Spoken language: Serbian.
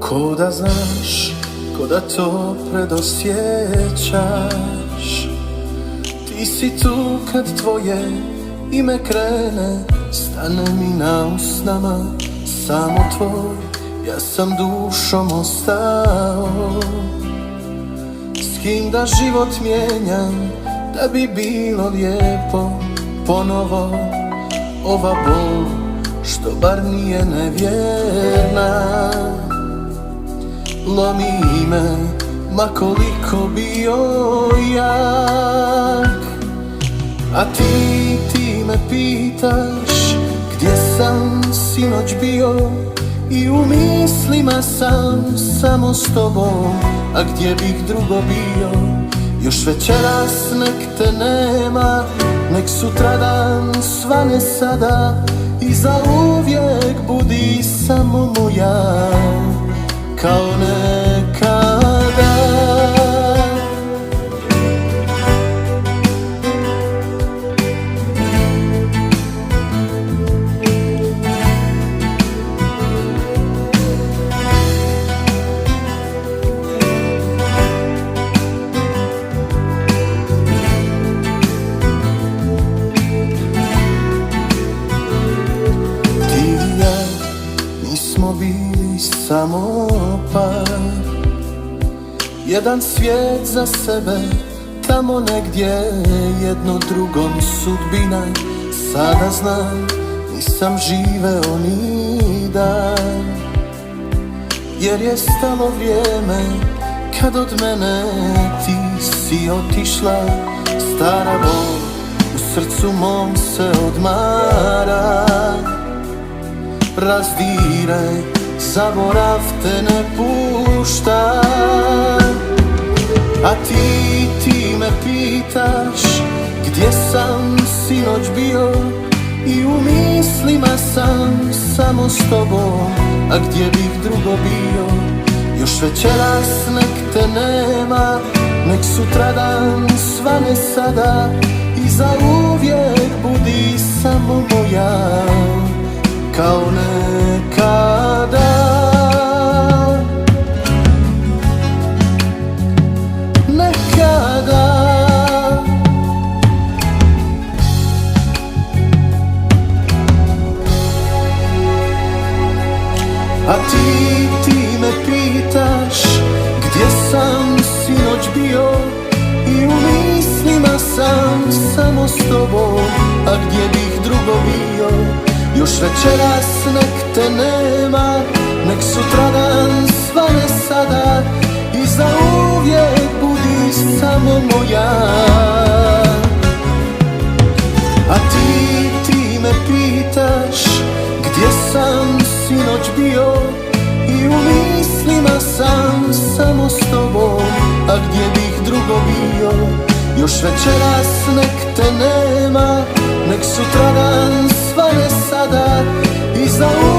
Ko da znaš, ko da to predosjećaš. Ti si tu kad tvoje ime krene, stane mi na usnama samo tvoj. Ja sam dušom ostao, s kim da život mijenjam, da bi bilo lijepo ponovo. Ova bol što bar nije nevjerna, lomi me, ma koliko bio jak. A ti me pitaš gdje sam sinoć bio, i u mislima sam samo s tobom. A gdje bih drugo bio? Još večeras nek te nema, nek sutradan svane sada, i zauvijek budi samo moja, kao nekada. Nismo bili samo par, jedan svijet za sebe, tamo negdje jedno drugom sudbina. Sada znam, nisam živeo ni dan, jer je stalo vrijeme kad od mene ti si otišla. Stara bol u srcu mom se odmara, razdiraj, zaborav te ne pušta. A ti me pitaš gdje sam sinoć bio, i u mislima sam samo s tobom. A gdje bih drugo bio? Još večeras nek te nema, nek sutradan svane sada, i zauvijek budi samo moja, kao nekada. Nekada. A ti me pitaš gdje sam sinoć bio, i u mislima sam samo s tobom. A gdje bih drugo bio? Još večeras nek te nema, nek sutradan svane sada, i zauvijek budi samo moja. A ti me pitaš gdje sam sinoć bio, i u mislima sam samo s tobom. A gdje bih drugo bio? Još večeras nek te nema, nek sutradan svane sada, i zauvijek